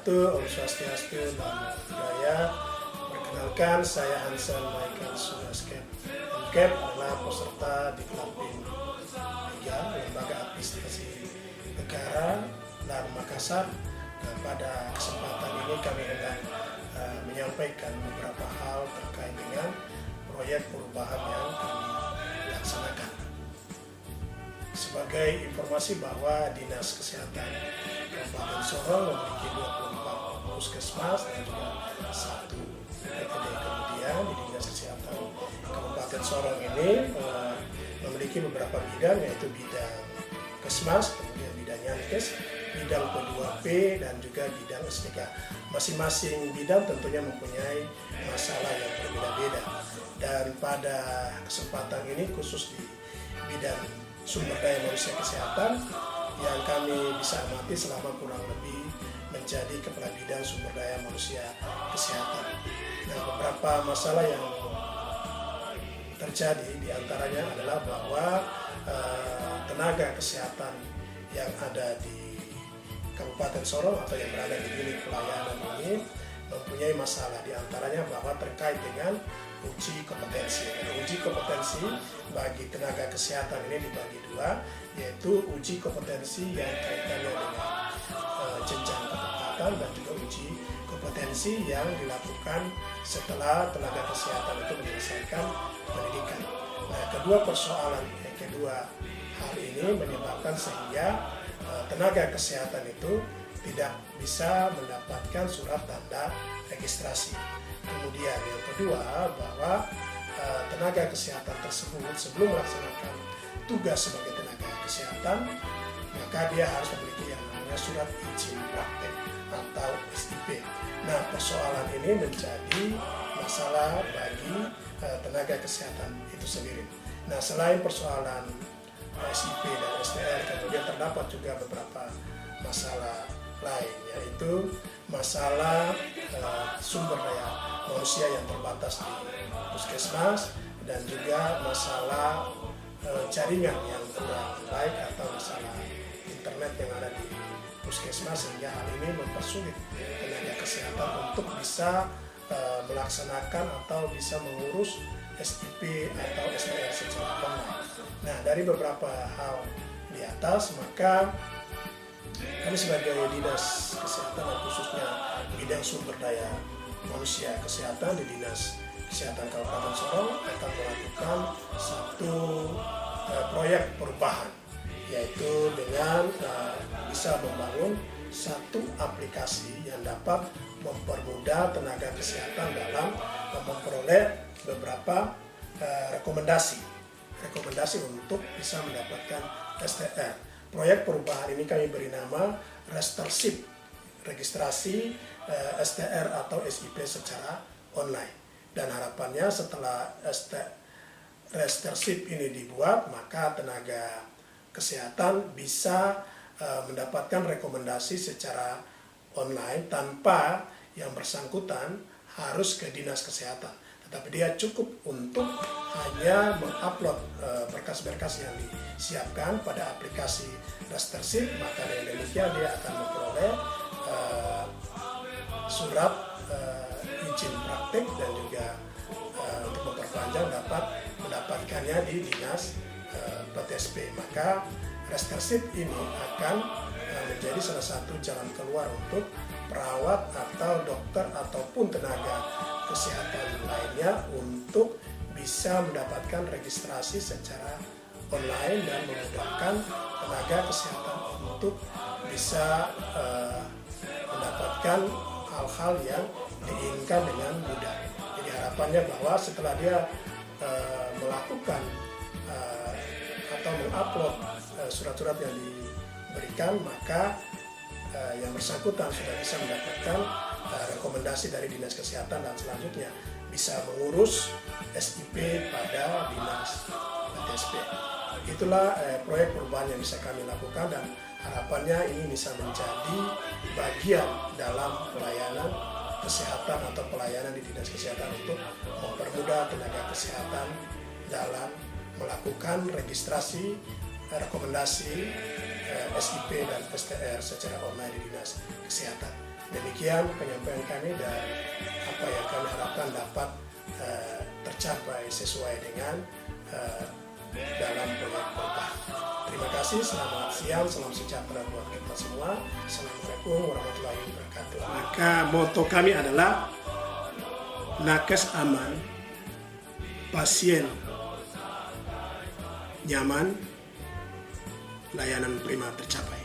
wabarakatuh. Om Swastiastu, Namo Buddhaya. Perkenalkan, saya Hansen Michael Sudaskep. MCAP adalah peserta di Klampin 3 Lembaga Administrasi Negara dan Makassar. Pada kesempatan ini kami hendak menyampaikan beberapa hal terkait dengan proyek perubahan yang kami laksanakan. Sebagai informasi bahwa Dinas Kesehatan Kabupaten Sorong memiliki 24 puskesmas dan juga 1 PTD. Kemudian di Dinas Kesehatan Kabupaten Sorong ini memiliki beberapa bidang, yaitu bidang Kesmas, kemudian bidang Yankes, bidang P2P, dan juga bidang SDK. Masing-masing bidang tentunya mempunyai masalah yang berbeda-beda. Dan pada kesempatan ini khusus di bidang sumber daya manusia kesehatan yang kami bisa amati selama kurang lebih menjadi kepala bidang sumber daya manusia kesehatan. Nah, beberapa masalah yang terjadi diantaranya adalah bahwa tenaga kesehatan yang ada di Kabupaten Sorong atau yang berada di unit pelayanan ini mempunyai masalah, diantaranya bahwa terkait dengan uji kompetensi. Uji kompetensi bagi tenaga kesehatan ini dibagi dua, yaitu uji kompetensi yang kaitannya dengan jenjang ketepatan dan juga uji kompetensi yang dilakukan setelah tenaga kesehatan itu menyelesaikan pendidikan. Nah, kedua hal ini menyebabkan sehingga tenaga kesehatan itu tidak bisa mendapatkan surat tanda registrasi. Kemudian yang kedua, bahwa tenaga kesehatan tersebut sebelum melaksanakan tugas sebagai tenaga kesehatan, maka dia harus memiliki yang namanya surat izin praktek atau SIP. Nah, persoalan ini menjadi masalah bagi tenaga kesehatan itu sendiri. Nah, selain persoalan SIP dan STR, kemudian terdapat juga beberapa masalah lain, yaitu masalah sumber daya manusia yang terbatas di puskesmas dan juga masalah jaringan yang kurang baik atau masalah internet yang ada di puskesmas, sehingga hal ini mempersulit tenaga kesehatan untuk bisa melaksanakan atau bisa mengurus SIP atau STR secara online. Nah, dari beberapa hal di atas, maka kami sebagai Dinas Kesehatan dan khususnya bidang sumber daya manusia kesehatan di Dinas Kesehatan Kabupaten Sorong akan melakukan satu proyek perubahan, yaitu dengan bisa membangun satu aplikasi yang dapat mempermudah tenaga kesehatan dalam memperoleh beberapa rekomendasi untuk bisa mendapatkan STR. Proyek perubahan ini kami beri nama Restership, registrasi STR atau SIP secara online. Dan harapannya setelah Restership ini dibuat, maka tenaga kesehatan bisa mendapatkan rekomendasi secara online tanpa yang bersangkutan harus ke dinas kesehatan. Tetapi dia cukup untuk hanya mengupload berkas-berkas yang disiapkan pada aplikasi Restership, maka dengan demikian dia akan memperoleh surat izin praktik dan juga untuk memperpanjang dapat mendapatkannya di dinas PTSP. Maka Restership ini akan menjadi salah satu jalan keluar untuk perawat atau dokter ataupun tenaga kesehatan lainnya untuk bisa mendapatkan registrasi secara online dan memudahkan tenaga kesehatan untuk bisa mendapatkan hal-hal yang diinginkan dengan mudah. Jadi harapannya bahwa setelah dia melakukan atau mengupload surat-surat yang diberikan, maka yang bersangkutan sudah bisa mendapatkan rekomendasi dari Dinas Kesehatan dan selanjutnya bisa mengurus SIP pada Dinas PTSP. Itulah proyek perubahan yang bisa kami lakukan dan harapannya ini bisa menjadi bagian dalam pelayanan kesehatan atau pelayanan di Dinas Kesehatan untuk mempermudah tenaga kesehatan dalam melakukan registrasi rekomendasi SIP dan STR secara online di Dinas Kesehatan. Demikian penyampaian kami dan apa yang kami harapkan dapat tercapai sesuai dengan dalam proyek Berkah. Terima kasih, selamat siang, salam sejahtera buat kita semua. Assalamualaikum warahmatullahi wabarakatuh. Maka moto kami adalah nakes aman, pasien nyaman, layanan prima tercapai.